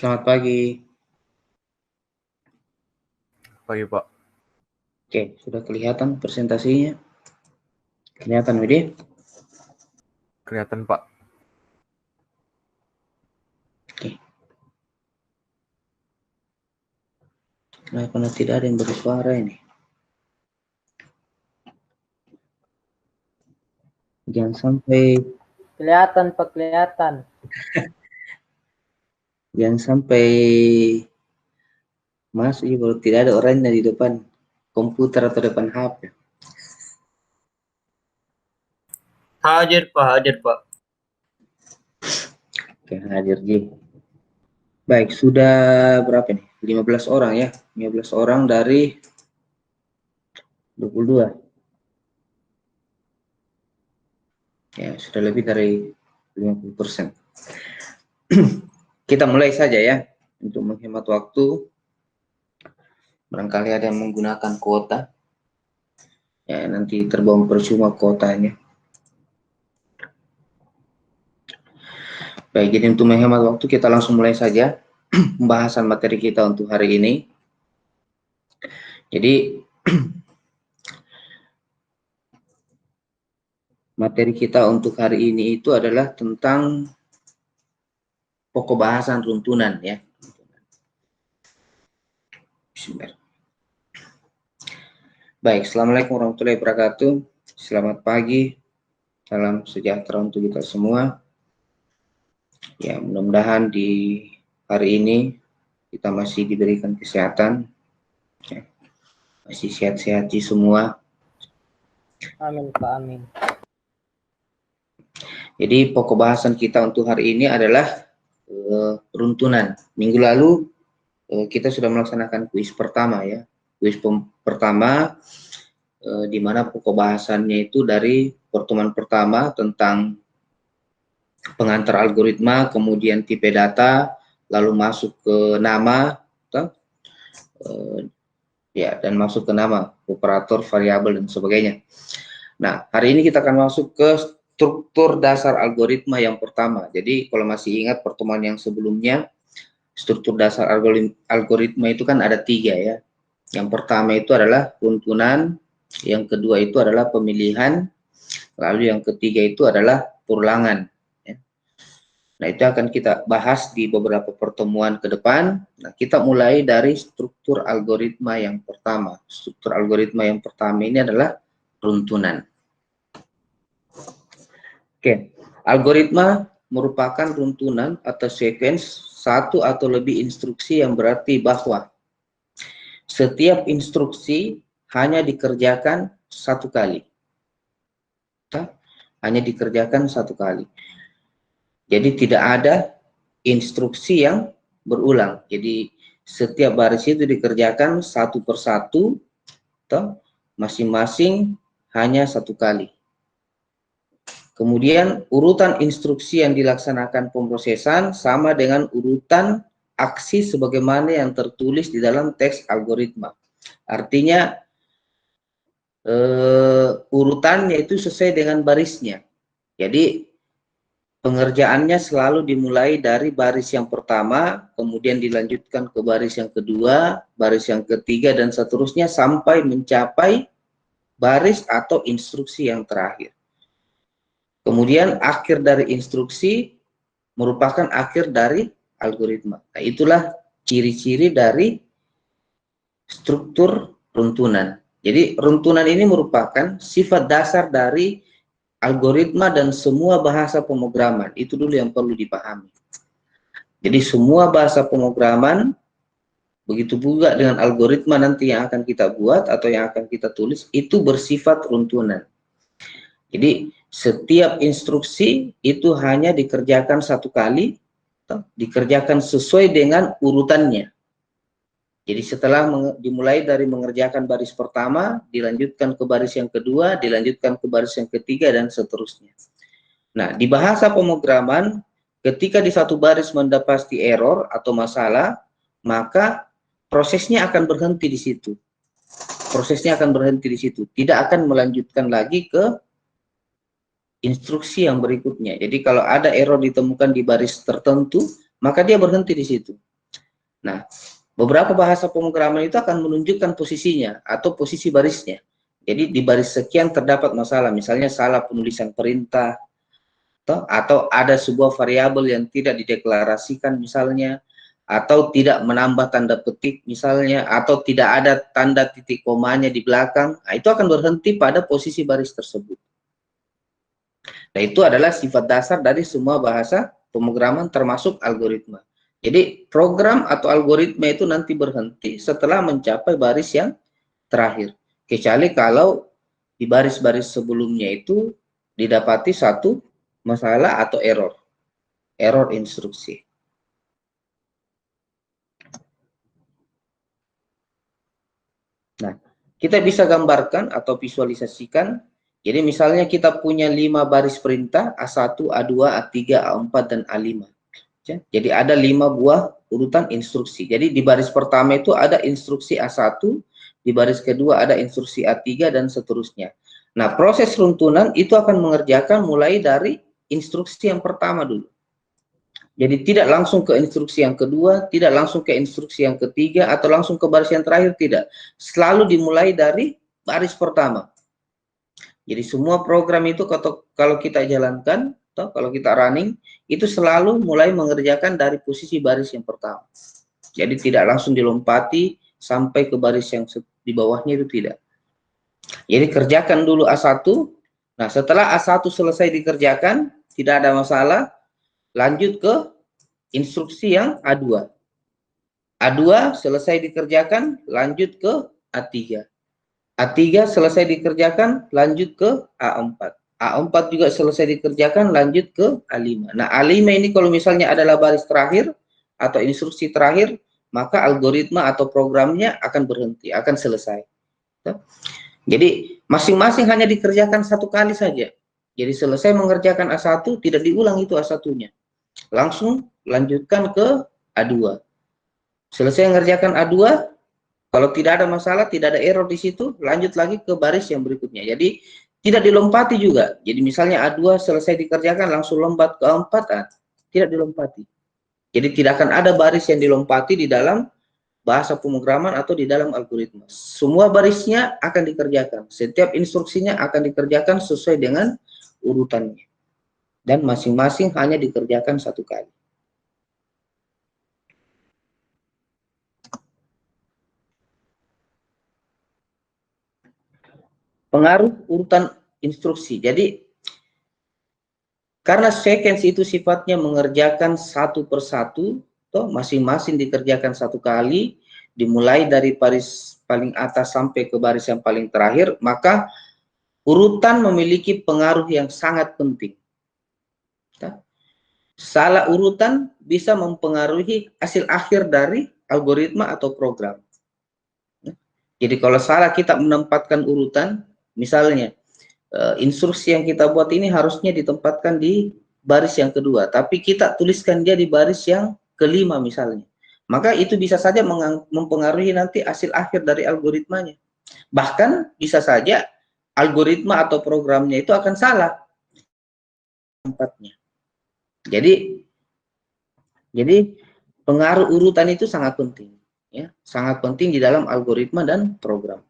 Selamat pagi. Pagi, Pak. Oke, sudah kelihatan presentasinya? Kelihatan, Widi? Kelihatan, Pak. Oke. Kenapa tidak ada yang bersuara ini? Jangan sampai Kelihatan, Pak, kelihatan. jangan sampai masuk baru tidak ada orangnya di depan komputer atau depan HP. Hadir, Pak. Hadir, Pak. Oke, hadir, Ji. Baik, sudah berapa nih? 15 orang ya. 15 orang dari 22. Ya, sudah lebih dari 50%. Kita mulai saja ya, untuk menghemat waktu. Barangkali ada yang menggunakan kuota. Ya, nanti terbawa percuma kuotanya. Baik, jadi untuk menghemat waktu kita langsung mulai saja pembahasan materi kita untuk hari ini. Jadi materi kita untuk hari ini itu adalah tentang pokok bahasan runtunan ya. Baik, assalamualaikum warahmatullahi wabarakatuh. Selamat pagi, salam sejahtera untuk kita semua. Ya, mudah-mudahan di hari ini kita masih diberikan kesehatan, ya, masih sehat-sehat semua. Amin, Pak, amin. Jadi pokok bahasan kita untuk hari ini adalah runtunan. Minggu lalu kita sudah melaksanakan kuis pertama ya. Kuis pertama di mana pokok bahasannya itu dari pertemuan pertama tentang pengantar algoritma, kemudian tipe data, lalu masuk ke nama, ya, dan masuk ke nama, operator, variabel, dan sebagainya. Nah, hari ini kita akan masuk ke struktur dasar algoritma yang pertama. Jadi, kalau masih ingat pertemuan yang sebelumnya, struktur dasar algoritma itu kan ada 3 ya. Yang pertama itu adalah runtunan, yang kedua itu adalah pemilihan, lalu yang ketiga itu adalah perulangan. Nah, itu akan kita bahas di beberapa pertemuan ke depan. Nah, kita mulai dari struktur algoritma yang pertama. Struktur algoritma yang pertama ini adalah runtunan. Oke, algoritma merupakan runtunan atau sequence satu atau lebih instruksi yang berarti bahwa setiap instruksi hanya dikerjakan satu kali. Hanya dikerjakan satu kali. Jadi tidak ada instruksi yang berulang. Jadi setiap baris itu dikerjakan satu persatu, masing-masing hanya satu kali. Kemudian urutan instruksi yang dilaksanakan pemrosesan sama dengan urutan aksi sebagaimana yang tertulis di dalam teks algoritma. Artinya urutannya itu sesuai dengan barisnya. Jadi pengerjaannya selalu dimulai dari baris yang pertama, kemudian dilanjutkan ke baris yang kedua, baris yang ketiga, dan seterusnya sampai mencapai baris atau instruksi yang terakhir. Kemudian akhir dari instruksi merupakan akhir dari algoritma. Nah, itulah ciri-ciri dari struktur runtunan. Jadi runtunan ini merupakan sifat dasar dari algoritma dan semua bahasa pemrograman. Itu dulu yang perlu dipahami. Jadi semua bahasa pemrograman, begitu juga dengan algoritma nanti yang akan kita buat atau yang akan kita tulis, itu bersifat runtunan. Jadi setiap instruksi itu hanya dikerjakan satu kali, dikerjakan sesuai dengan urutannya. Jadi setelah dimulai dari mengerjakan baris pertama, dilanjutkan ke baris yang kedua, dilanjutkan ke baris yang ketiga, dan seterusnya. Nah, di bahasa pemrograman, ketika di satu baris mendapati error atau masalah, maka prosesnya akan berhenti di situ. Prosesnya akan berhenti di situ. Tidak akan melanjutkan lagi ke instruksi yang berikutnya. Jadi kalau ada error ditemukan di baris tertentu, maka dia berhenti di situ. Nah, beberapa bahasa pemrograman itu akan menunjukkan posisinya atau posisi barisnya. Jadi di baris sekian terdapat masalah, misalnya salah penulisan perintah, atau ada sebuah variabel yang tidak dideklarasikan misalnya, atau tidak menambah tanda petik misalnya, atau tidak ada tanda titik komanya di belakang. Nah, itu akan berhenti pada posisi baris tersebut. Nah, itu adalah sifat dasar dari semua bahasa pemrograman termasuk algoritma. Jadi program atau algoritma itu nanti berhenti setelah mencapai baris yang terakhir. Kecuali kalau di baris-baris sebelumnya itu didapati satu masalah atau error instruksi. Nah, kita bisa gambarkan atau visualisasikan. Jadi misalnya kita punya 5 baris perintah A1, A2, A3, A4, dan A5. Jadi ada 5 buah urutan instruksi. Jadi di baris pertama itu ada instruksi A1, di baris kedua ada instruksi A3, dan seterusnya. Nah, proses runtunan itu akan mengerjakan mulai dari instruksi yang pertama dulu. Jadi tidak langsung ke instruksi yang kedua, tidak langsung ke instruksi yang ketiga, atau langsung ke baris yang terakhir, tidak. Selalu dimulai dari baris pertama. Jadi semua program itu kalau kita jalankan, atau kalau kita running, itu selalu mulai mengerjakan dari posisi baris yang pertama. Jadi tidak langsung dilompati sampai ke baris yang di bawahnya, itu tidak. Jadi kerjakan dulu A1. Nah, setelah A1 selesai dikerjakan, tidak ada masalah, lanjut ke instruksi yang A2. A2 selesai dikerjakan, lanjut ke A3. A3 selesai dikerjakan, lanjut ke A4. A4 juga selesai dikerjakan, lanjut ke A5. Nah, A5 ini kalau misalnya adalah baris terakhir atau instruksi terakhir, maka algoritma atau programnya akan berhenti, akan selesai. Jadi masing-masing hanya dikerjakan satu kali saja. Jadi selesai mengerjakan A1, tidak diulang itu A1-nya. Langsung lanjutkan ke A2. Selesai mengerjakan A2, kalau tidak ada masalah, tidak ada error di situ, lanjut lagi ke baris yang berikutnya. Jadi tidak dilompati juga. Jadi misalnya A2 selesai dikerjakan, langsung lompat ke A4, tidak dilompati. Jadi tidak akan ada baris yang dilompati di dalam bahasa pemrograman atau di dalam algoritma. Semua barisnya akan dikerjakan. Setiap instruksinya akan dikerjakan sesuai dengan urutannya. Dan masing-masing hanya dikerjakan satu kali. Pengaruh urutan instruksi. Jadi karena sequence itu sifatnya mengerjakan satu persatu, masing-masing dikerjakan satu kali, dimulai dari baris paling atas sampai ke baris yang paling terakhir, maka urutan memiliki pengaruh yang sangat penting. Salah urutan bisa mempengaruhi hasil akhir dari algoritma atau program. Jadi kalau salah kita menempatkan urutan, misalnya instruksi yang kita buat ini harusnya ditempatkan di baris yang kedua, tapi kita tuliskan dia di baris yang kelima misalnya, maka itu bisa saja mempengaruhi nanti hasil akhir dari algoritmanya. Bahkan bisa saja algoritma atau programnya itu akan salah tempatnya. Jadi pengaruh urutan itu sangat penting, ya, sangat penting di dalam algoritma dan program.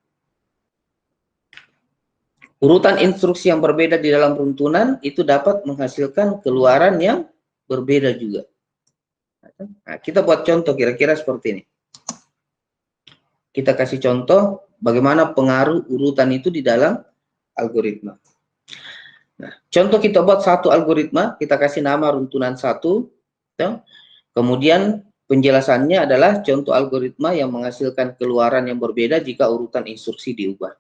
Urutan instruksi yang berbeda di dalam runtunan itu dapat menghasilkan keluaran yang berbeda juga. Nah, kita buat contoh kira-kira seperti ini. Kita kasih contoh bagaimana pengaruh urutan itu di dalam algoritma. Nah, contoh kita buat satu algoritma, kita kasih nama runtunan 1. Kemudian penjelasannya adalah contoh algoritma yang menghasilkan keluaran yang berbeda jika urutan instruksi diubah.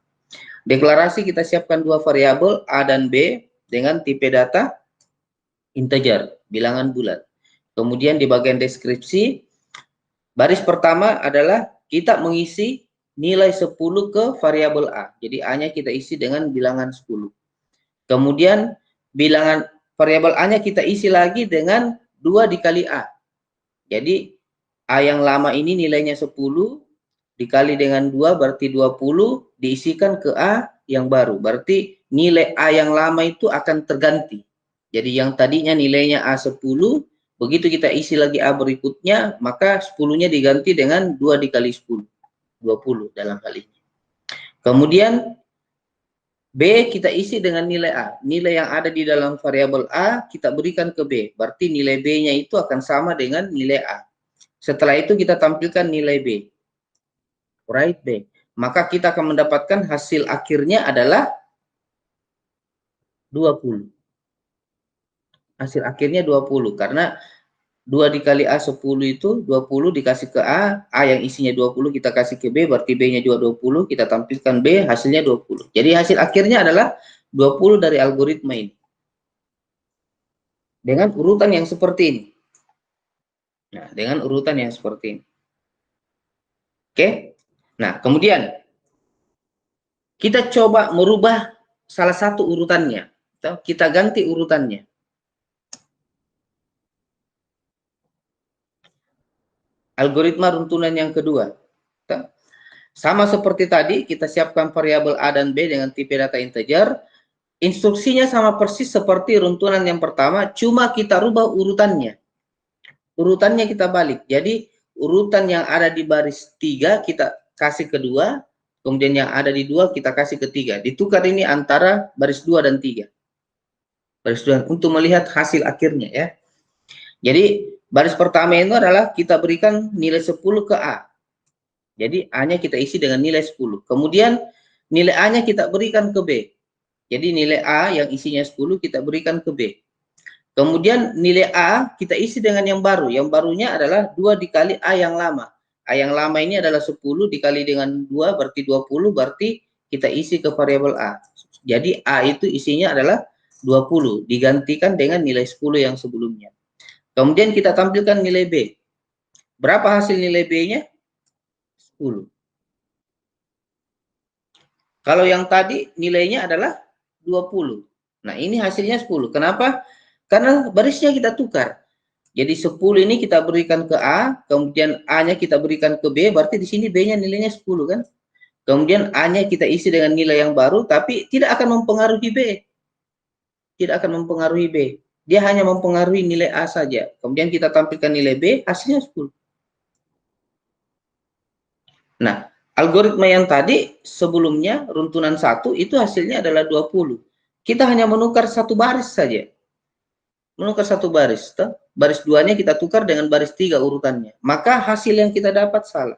Deklarasi kita siapkan 2 variabel A dan B dengan tipe data integer, bilangan bulat. Kemudian di bagian deskripsi, baris pertama adalah kita mengisi nilai 10 ke variabel A. Jadi A-nya kita isi dengan bilangan 10. Kemudian bilangan variabel A-nya kita isi lagi dengan 2 dikali A. Jadi A yang lama ini nilainya 10, dikali dengan 2 berarti 20, diisikan ke A yang baru. Berarti nilai A yang lama itu akan terganti. Jadi yang tadinya nilainya A10 Begitu kita isi lagi A berikutnya, maka 10-nya diganti dengan 2 dikali 10. 20 dalam hal ini. Kemudian B kita isi dengan nilai A. Nilai yang ada di dalam variabel A kita berikan ke B. Berarti nilai B-nya itu akan sama dengan nilai A. Setelah itu kita tampilkan nilai B. Right B. Maka kita akan mendapatkan hasil akhirnya adalah 20. Hasil akhirnya 20 karena 2 dikali A 10 itu 20 dikasih ke A yang isinya 20 kita kasih ke B, berarti B-nya juga 20, kita tampilkan B, hasilnya 20. Jadi hasil akhirnya adalah 20 dari algoritma ini. Dengan urutan yang seperti ini. Nah, dengan urutan yang seperti ini. Oke? Nah, kemudian kita coba merubah salah satu urutannya. Kita ganti urutannya. Algoritma runtunan yang kedua. Sama seperti tadi, kita siapkan variabel A dan B dengan tipe data integer. Instruksinya sama persis seperti runtunan yang pertama, cuma kita rubah urutannya. Urutannya kita balik. Jadi, urutan yang ada di baris 3 kita kasih ke 2, kemudian yang ada di 2 kita kasih ke 3. Ditukar ini antara baris 2 dan 3. Baris 2 untuk melihat hasil akhirnya ya. Jadi, baris pertama itu adalah kita berikan nilai 10 ke A. Jadi A-nya kita isi dengan nilai 10. Kemudian nilai A-nya kita berikan ke B. Jadi nilai A yang isinya 10 kita berikan ke B. Kemudian nilai A kita isi dengan yang baru. Yang barunya adalah 2 dikali A yang lama. A yang lama ini adalah 10 dikali dengan 2 berarti 20, berarti kita isi ke variabel A. Jadi A itu isinya adalah 20 digantikan dengan nilai 10 yang sebelumnya. Kemudian kita tampilkan nilai B. Berapa hasil nilai B-nya? 10. Kalau yang tadi nilainya adalah 20. Nah, ini hasilnya 10. Kenapa? Karena barisnya kita tukar. Jadi 10 ini kita berikan ke A, kemudian A-nya kita berikan ke B, berarti di sini B-nya nilainya 10 kan? Kemudian A-nya kita isi dengan nilai yang baru, tapi tidak akan mempengaruhi B. Tidak akan mempengaruhi B. Dia hanya mempengaruhi nilai A saja. Kemudian kita tampilkan nilai B, hasilnya 10. Nah, algoritma yang tadi sebelumnya runtunan 1 itu hasilnya adalah 20. Kita hanya menukar satu baris saja. Menukar satu baris. Baris 2-nya kita tukar dengan baris 3 urutannya. Maka hasil yang kita dapat salah.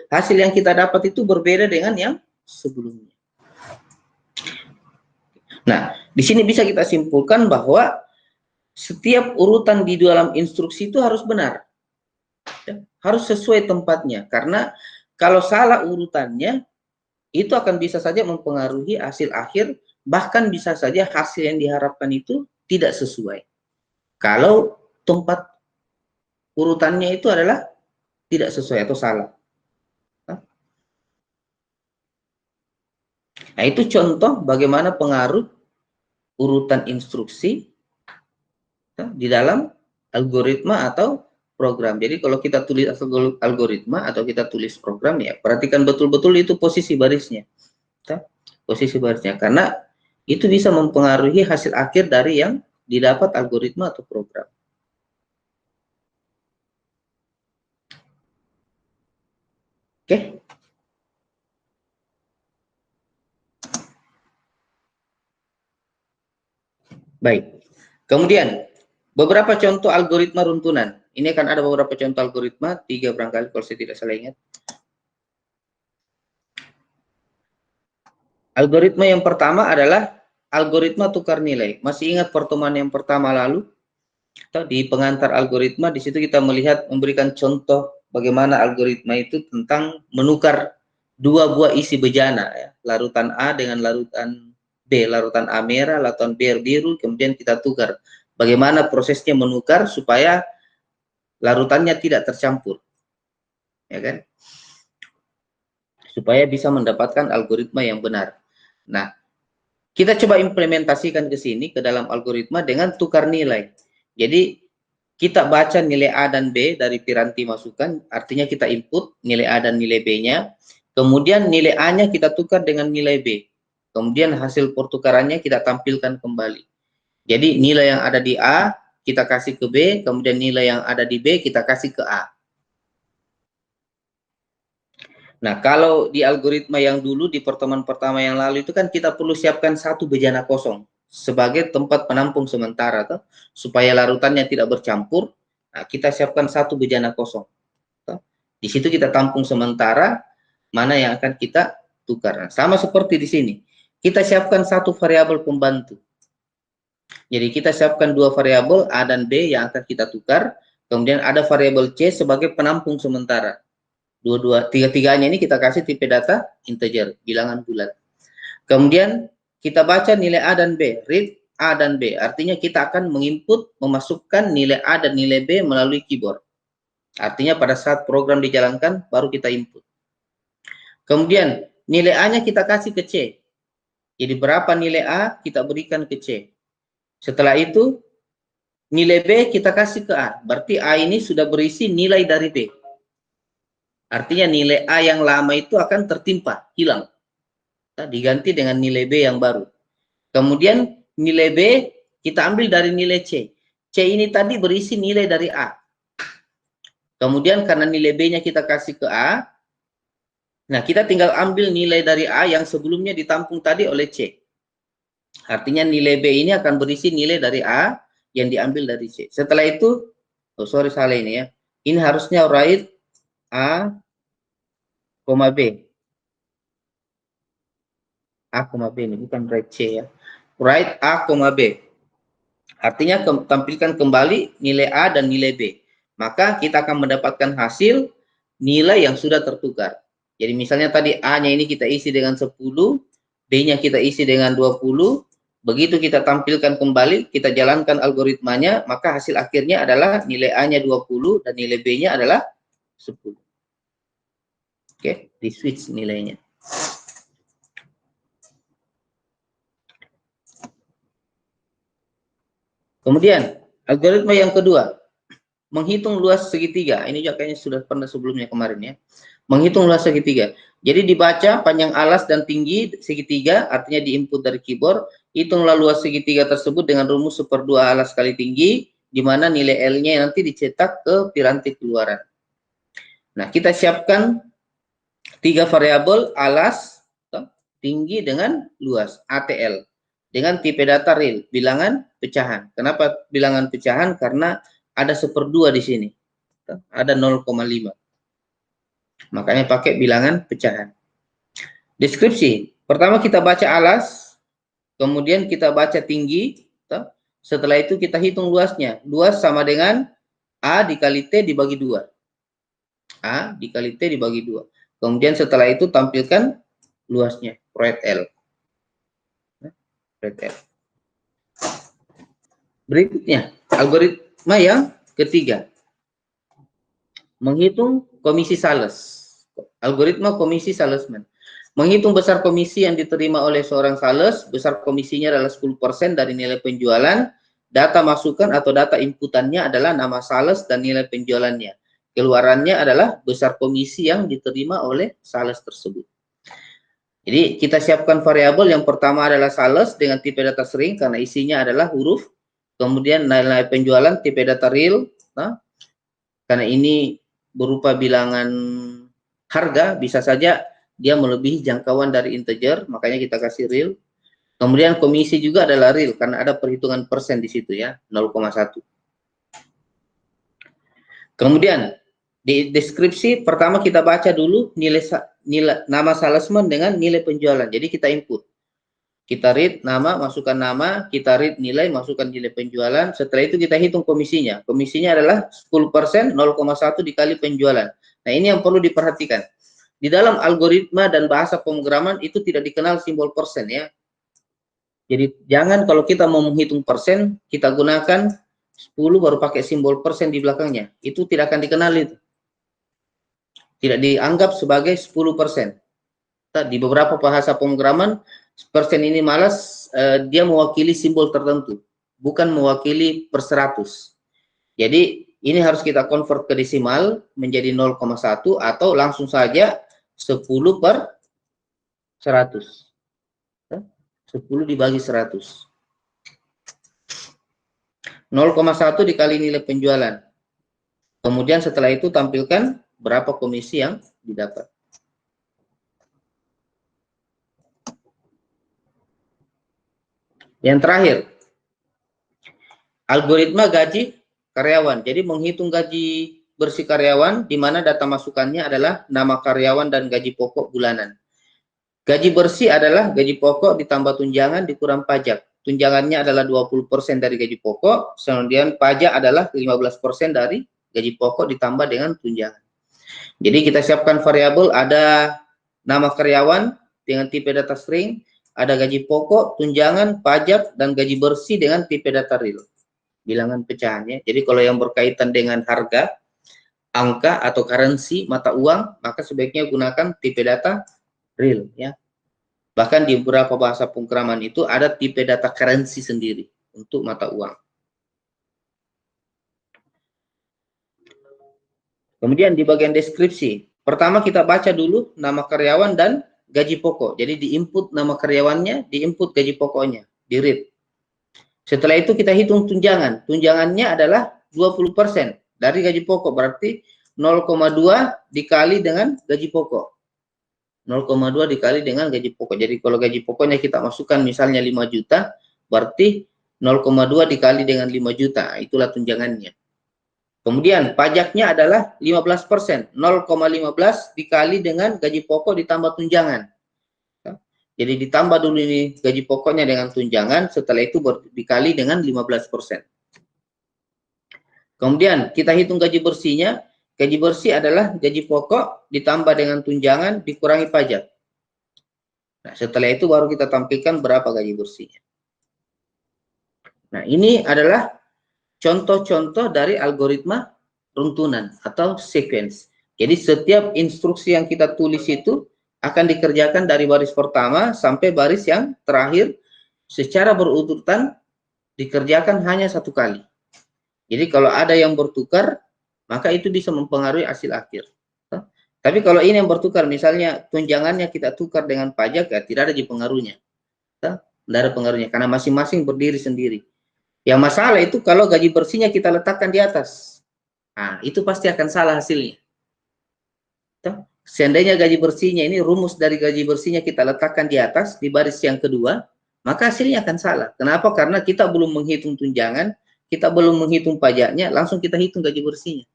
Hasil yang kita dapat itu berbeda dengan yang sebelumnya. Nah, di sini bisa kita simpulkan bahwa setiap urutan di dalam instruksi itu harus benar. Harus sesuai tempatnya. Karena kalau salah urutannya, itu akan bisa saja mempengaruhi hasil akhir, bahkan bisa saja hasil yang diharapkan itu tidak sesuai. Kalau tempat urutannya itu adalah tidak sesuai atau salah. Nah, itu contoh bagaimana pengaruh urutan instruksi di dalam algoritma atau program. Jadi kalau kita tulis algoritma atau kita tulis program, ya perhatikan betul-betul itu posisi barisnya. Posisi barisnya, karena itu bisa mempengaruhi hasil akhir dari yang didapat algoritma atau program. Oke. Baik. Kemudian, beberapa contoh algoritma runtunan. Ini akan ada beberapa contoh algoritma, 3 barangkali kalau saya tidak salah ingat. Algoritma yang pertama adalah algoritma tukar nilai. Masih ingat pertemuan yang pertama lalu? Di pengantar algoritma, di situ kita melihat memberikan contoh bagaimana algoritma itu tentang menukar 2 buah isi bejana, ya. Larutan A dengan larutan B, larutan A merah, larutan B biru, kemudian kita tukar. Bagaimana prosesnya menukar supaya larutannya tidak tercampur, ya kan? Supaya bisa mendapatkan algoritma yang benar. Nah, kita coba implementasikan ke sini, ke dalam algoritma dengan tukar nilai. Jadi, kita baca nilai A dan B dari piranti masukan, artinya kita input nilai A dan nilai B-nya, kemudian nilai A-nya kita tukar dengan nilai B. Kemudian hasil pertukarannya kita tampilkan kembali. Jadi nilai yang ada di A kita kasih ke B, kemudian nilai yang ada di B kita kasih ke A. Nah, kalau di algoritma yang dulu di pertemuan pertama yang lalu itu kan kita perlu siapkan satu bejana kosong sebagai tempat penampung sementara toh, supaya larutannya tidak bercampur. Nah, kita siapkan satu bejana kosong. Toh. Di situ kita tampung sementara mana yang akan kita tukar. Nah, sama seperti di sini. Kita siapkan satu variabel pembantu. Jadi kita siapkan dua variabel A dan B yang akan kita tukar, kemudian ada variabel C sebagai penampung sementara. Tiga-tiganya ini kita kasih tipe data integer, bilangan bulat. Kemudian kita baca nilai A dan B, read A dan B. Artinya kita akan menginput, memasukkan nilai A dan nilai B melalui keyboard. Artinya pada saat program dijalankan, baru kita input. Kemudian nilai A-nya kita kasih ke C. Jadi berapa nilai A kita berikan ke C. Setelah itu nilai B kita kasih ke A. Berarti A ini sudah berisi nilai dari B. Artinya nilai A yang lama itu akan tertimpa, hilang. Diganti dengan nilai B yang baru. Kemudian nilai B kita ambil dari nilai C. C ini tadi berisi nilai dari A. Kemudian karena nilai B-nya kita kasih ke A, nah kita tinggal ambil nilai dari A yang sebelumnya ditampung tadi oleh C. Artinya nilai B ini akan berisi nilai dari A yang diambil dari C. Setelah itu, oh sorry salah ini ya. Ini harusnya write A, B. A, B ini bukan write C ya. Write A, B. Artinya tampilkan kembali nilai A dan nilai B. Maka kita akan mendapatkan hasil nilai yang sudah tertukar. Jadi misalnya tadi A-nya ini kita isi dengan 10, B-nya kita isi dengan 20. Begitu kita tampilkan kembali, kita jalankan algoritmanya, maka hasil akhirnya adalah nilai A-nya 20 dan nilai B-nya adalah 10. Oke, di switch nilainya. Kemudian, algoritma yang kedua, menghitung luas segitiga. Ini juga kayaknya sudah pernah sebelumnya kemarin ya. Menghitung luas segitiga. Jadi dibaca panjang alas dan tinggi segitiga, artinya diinput dari keyboard. Hitunglah luas segitiga tersebut dengan rumus 1/2 alas kali tinggi, di mana nilai L-nya nanti dicetak ke piranti keluaran. Nah, kita siapkan 3 variabel alas, tinggi dengan luas, ATL. Dengan tipe data real, bilangan pecahan. Kenapa bilangan pecahan? Karena ada 1/2 di sini. Ada 0,5. Makanya pakai bilangan pecahan. Deskripsi. Pertama kita baca alas, kemudian kita baca tinggi, setelah itu kita hitung luasnya. Luas sama dengan A dikali T dibagi 2. A dikali T dibagi 2. Kemudian setelah itu tampilkan luasnya, write L. Berikutnya, algoritma yang ketiga. Menghitung komisi sales. Algoritma komisi salesman. Menghitung besar komisi yang diterima oleh seorang sales, besar komisinya adalah 10% dari nilai penjualan, data masukan atau data inputannya adalah nama sales dan nilai penjualannya. Keluarannya adalah besar komisi yang diterima oleh sales tersebut. Jadi kita siapkan variabel yang pertama adalah sales dengan tipe data string karena isinya adalah huruf. Kemudian nilai penjualan tipe data real, karena ini berupa bilangan harga, bisa saja dia melebihi jangkauan dari integer, makanya kita kasih real. Kemudian komisi juga adalah real karena ada perhitungan persen di situ ya, 0,1. Kemudian di deskripsi pertama kita baca dulu nilai nama salesman dengan nilai penjualan. Jadi kita input. Kita read nama, masukkan nama, kita read nilai, masukkan nilai penjualan. Setelah itu kita hitung komisinya. Komisinya adalah 10%, 0,1 dikali penjualan. Nah, ini yang perlu diperhatikan. Di dalam algoritma dan bahasa pemrograman itu tidak dikenal simbol persen ya. Jadi jangan kalau kita mau menghitung persen, kita gunakan 10 baru pakai simbol persen di belakangnya. Itu tidak akan dikenal itu. Tidak dianggap sebagai 10%. Di beberapa bahasa pemrograman, persen ini malas, dia mewakili simbol tertentu, bukan mewakili per 100. Jadi ini harus kita convert ke desimal menjadi 0,1 atau langsung saja 10 per 100. 10 dibagi 100. 0,1 dikali nilai penjualan. Kemudian setelah itu tampilkan berapa komisi yang didapat. Yang terakhir, algoritma gaji karyawan. Jadi menghitung gaji bersih karyawan di mana data masukannya adalah nama karyawan dan gaji pokok bulanan. Gaji bersih adalah gaji pokok ditambah tunjangan dikurang pajak. Tunjangannya adalah 20% dari gaji pokok, kemudian pajak adalah 15% dari gaji pokok ditambah dengan tunjangan. Jadi kita siapkan variabel, ada nama karyawan dengan tipe data string, ada gaji pokok, tunjangan, pajak, dan gaji bersih dengan tipe data real. Bilangan pecahannya. Jadi kalau yang berkaitan dengan harga, angka atau currency, mata uang, maka sebaiknya gunakan tipe data real, ya. Bahkan di beberapa bahasa pemrograman itu ada tipe data currency sendiri untuk mata uang. Kemudian di bagian deskripsi, pertama kita baca dulu nama karyawan dan gaji pokok. Jadi di input nama karyawannya, di input gaji pokoknya, di read. Setelah itu kita hitung tunjangan. Tunjangannya adalah 20% dari gaji pokok, berarti 0,2 dikali dengan gaji pokok. 0,2 dikali dengan gaji pokok. Jadi kalau gaji pokoknya kita masukkan misalnya 5 juta, berarti 0,2 dikali dengan 5 juta. Itulah tunjangannya. Kemudian pajaknya adalah 15%. 0,15 dikali dengan gaji pokok ditambah tunjangan. Jadi ditambah dulu ini gaji pokoknya dengan tunjangan, setelah itu dikali dengan 15%. Kemudian kita hitung gaji bersihnya. Gaji bersih adalah gaji pokok ditambah dengan tunjangan dikurangi pajak. Nah, setelah itu baru kita tampilkan berapa gaji bersihnya. Nah, ini adalah contoh-contoh dari algoritma runtunan atau sequence. Jadi setiap instruksi yang kita tulis itu akan dikerjakan dari baris pertama sampai baris yang terakhir secara berurutan, dikerjakan hanya satu kali. Jadi kalau ada yang bertukar, maka itu bisa mempengaruhi hasil akhir. Tapi kalau ini yang bertukar, misalnya tunjangannya kita tukar dengan pajak, ya tidak ada pengaruhnya. Tidak ada pengaruhnya, karena masing-masing berdiri sendiri. Yang masalah itu kalau gaji bersihnya kita letakkan di atas. Nah, itu pasti akan salah hasilnya. Seandainya gaji bersihnya ini, rumus dari gaji bersihnya kita letakkan di atas, di baris yang kedua, maka hasilnya akan salah. Kenapa? Karena kita belum menghitung tunjangan, kita belum menghitung pajaknya, langsung kita hitung gaji bersihnya.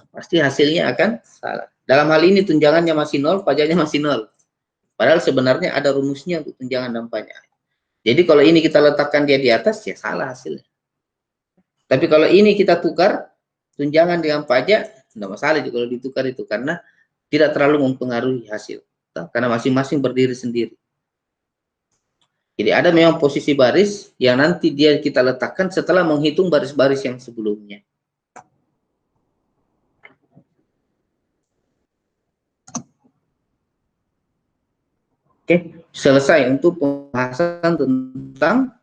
Pasti hasilnya akan salah. Dalam hal ini tunjangannya masih 0, pajaknya masih 0. Padahal sebenarnya ada rumusnya untuk tunjangan dan pajak. Jadi kalau ini kita letakkan dia di atas, ya salah hasilnya. Tapi kalau ini kita tukar, tunjangan dengan pajak, tidak masalah juga kalau ditukar itu, karena tidak terlalu mempengaruhi hasil. Karena masing-masing berdiri sendiri. Jadi ada memang posisi baris yang nanti dia kita letakkan setelah menghitung baris-baris yang sebelumnya. Oke, selesai untuk pembahasan tentang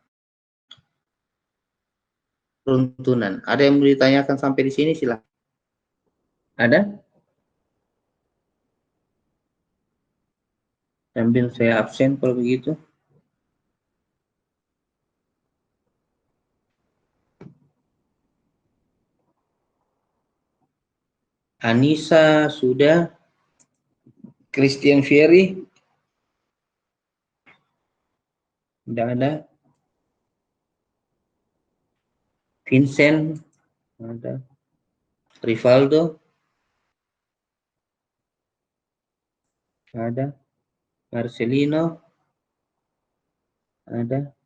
runtunan. Ada yang mau ditanyakan sampai di sini, silakan. Ada? Sambil saya absen kalau begitu. Anissa sudah. Christian Fieri. Tidak ada. Vincent. Ada. Rivaldo. Ada. Marcelino. Ada.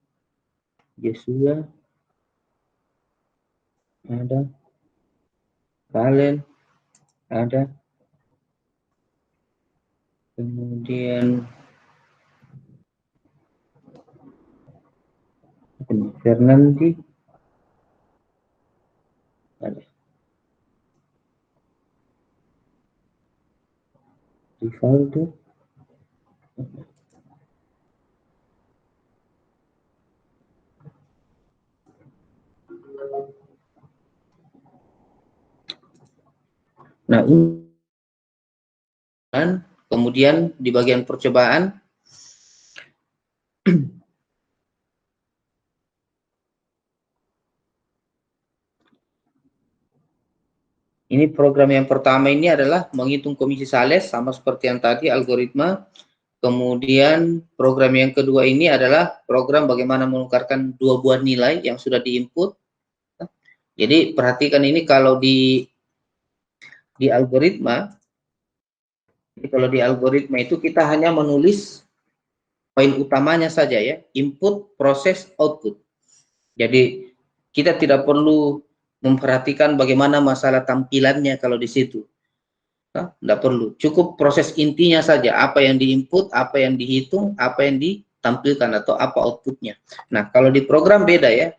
Joshua. Ada. Valen. Ada. Kemudian Fernandi. Ada. Rivaldo. Nah, kemudian di bagian percobaan Ini program yang pertama ini adalah menghitung komisi sales, sama seperti yang tadi, algoritma. Kemudian program yang kedua ini adalah program bagaimana menukarkan dua buah nilai yang sudah diinput. Jadi perhatikan ini kalau di algoritma, itu kita hanya menulis poin utamanya saja ya, input, proses, output. Jadi kita tidak perlu memperhatikan bagaimana masalah tampilannya kalau di situ. Tidak perlu, cukup proses intinya saja, apa yang diinput, apa yang dihitung, apa yang ditampilkan atau apa outputnya. Nah, kalau di program beda ya.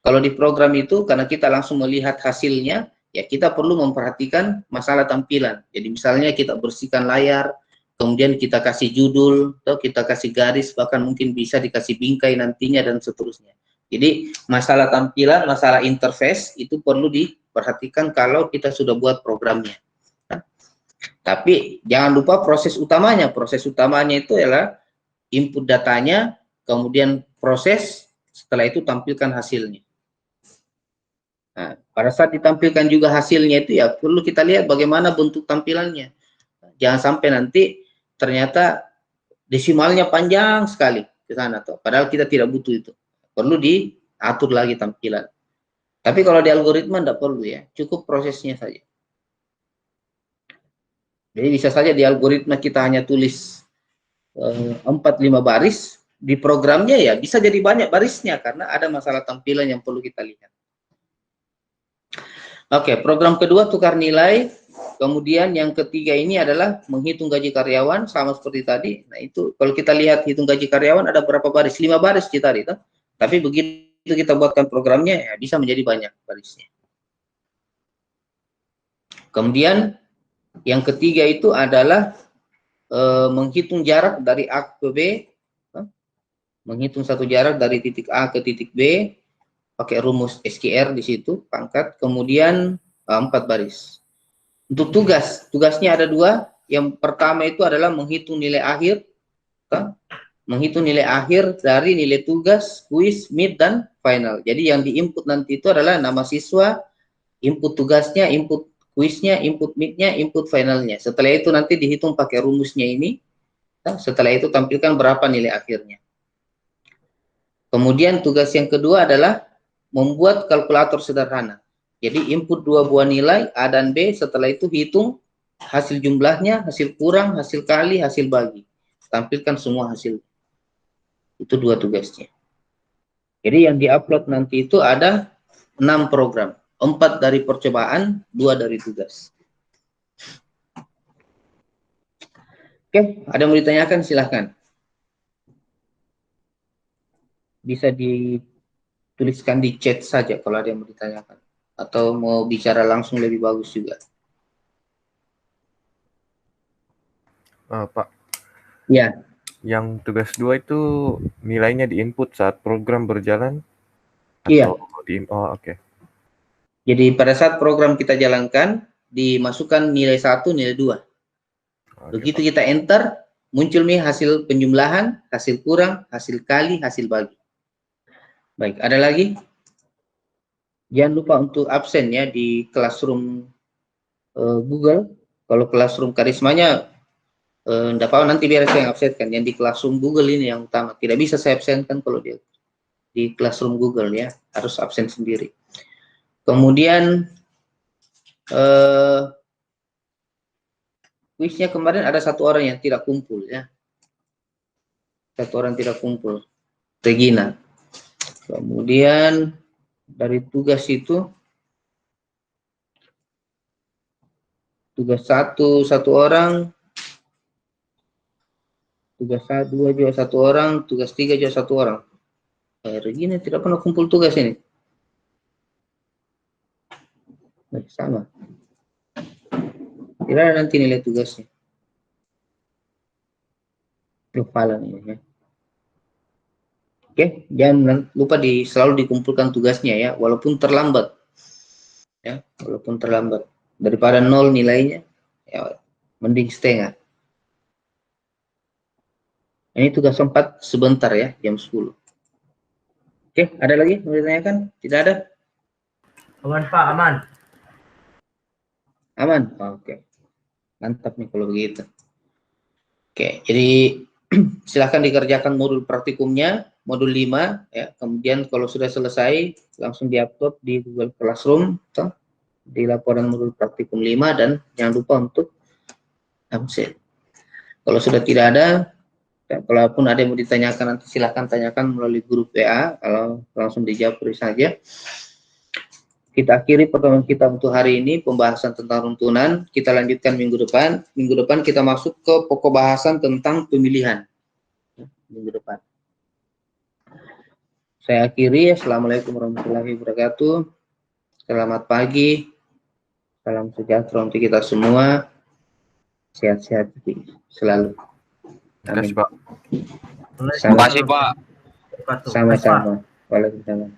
Kalau di program itu karena kita langsung melihat hasilnya, ya kita perlu memperhatikan masalah tampilan. Jadi misalnya kita bersihkan layar, kemudian kita kasih judul, atau kita kasih garis, bahkan mungkin bisa dikasih bingkai nantinya dan seterusnya. Jadi masalah tampilan, masalah interface itu perlu diperhatikan kalau kita sudah buat programnya. Tapi jangan lupa proses utamanya. Proses utamanya itu adalah input datanya, kemudian proses, setelah itu tampilkan hasilnya. Nah, pada saat ditampilkan juga hasilnya itu ya perlu kita lihat bagaimana bentuk tampilannya. Jangan sampai nanti ternyata desimalnya panjang sekali ke sana tuh. Padahal kita tidak butuh itu. Perlu diatur lagi tampilan. Tapi kalau di algoritma tidak perlu ya, cukup prosesnya saja. Jadi bisa saja di algoritma kita hanya tulis 4-5 baris, di programnya ya bisa jadi banyak barisnya karena ada masalah tampilan yang perlu kita lihat. Oke, program kedua tukar nilai, kemudian yang ketiga ini adalah menghitung gaji karyawan, sama seperti tadi. Nah itu kalau kita lihat hitung gaji karyawan ada berapa baris? 5 baris kita tadi, tapi begitu kita buatkan programnya ya bisa menjadi banyak barisnya. Kemudian yang ketiga itu adalah menghitung jarak dari A ke B, menghitung satu jarak dari titik A ke titik B, pakai rumus SQR di situ, pangkat, kemudian 4 baris. Untuk tugasnya ada 2. Yang pertama itu adalah menghitung nilai akhir, menghitung nilai akhir dari nilai tugas, kuis, mid, dan final. Jadi yang diinput nanti itu adalah nama siswa, input tugasnya, input kuisnya, input midnya, input finalnya. Setelah itu nanti dihitung pakai rumusnya ini. Setelah itu tampilkan berapa nilai akhirnya. Kemudian tugas yang kedua adalah membuat kalkulator sederhana. Jadi input 2 buah nilai A dan B. Setelah itu hitung hasil jumlahnya, hasil kurang, hasil kali, hasil bagi. Tampilkan semua hasil. Itu 2 tugasnya. Jadi yang diupload nanti itu ada 6 program. 4 dari percobaan, 2 dari tugas. Oke, ada yang mau ditanyakan silahkan. Bisa dituliskan di chat saja kalau ada yang mau ditanyakan. Atau mau bicara langsung lebih bagus juga. Pak. Ya. Yang tugas 2 itu nilainya diinput saat program berjalan? Iya. Oh, oke. Jadi pada saat program kita jalankan, dimasukkan nilai 1, nilai 2. Begitu kita enter, muncul nih hasil penjumlahan, hasil kurang, hasil kali, hasil bagi. Baik, ada lagi? Jangan lupa untuk absen ya di Classroom Google. Kalau Classroom Karismanya, enggak apa-apa, nanti biar saya yang absenkan. Yang di Classroom Google ini yang utama. Tidak bisa saya absenkan kalau di Classroom Google ya, harus absen sendiri. Kemudian kuisnya kemarin ada 1 orang yang tidak kumpul ya. 1 orang tidak kumpul. Regina. Kemudian dari tugas itu tugas 1 orang, tugas 2 juga 1 orang, tugas 3 juga 1 orang. Regina tidak pernah kumpul tugas ini. Sama. Tidak ada nanti nilai tugasnya. Lupalan ini ya. Oke, jangan lupa selalu dikumpulkan tugasnya ya, walaupun terlambat. Ya, walaupun terlambat. Daripada 0 nilainya, ya mending setengah. Ini tugas 4 sebentar ya, jam 10. Oke, ada lagi mau ditanyakan? Tidak ada? Aman Pak, aman. Aman? Oke. Mantap nih kalau begitu. Oke, jadi silahkan dikerjakan modul praktikumnya, modul 5, ya. Kemudian kalau sudah selesai, langsung di-upload di Google Classroom, toh, di laporan modul praktikum 5, dan jangan lupa untuk absen. Kalau sudah tidak ada, ya, kalaupun ada yang mau ditanyakan, nanti silahkan tanyakan melalui grup WA, kalau langsung dijawab beri saja. Kita akhiri pertemuan kita untuk hari ini, pembahasan tentang runtunan. Kita lanjutkan minggu depan. Minggu depan kita masuk ke pokok bahasan tentang pemilihan. Minggu depan. Saya akhiri. Assalamualaikum warahmatullahi wabarakatuh. Selamat pagi. Salam sejahtera untuk kita semua. Sehat-sehat selalu. Terima kasih, Pak. Terima kasih, Pak. Sama-sama. Waalaikumsalam.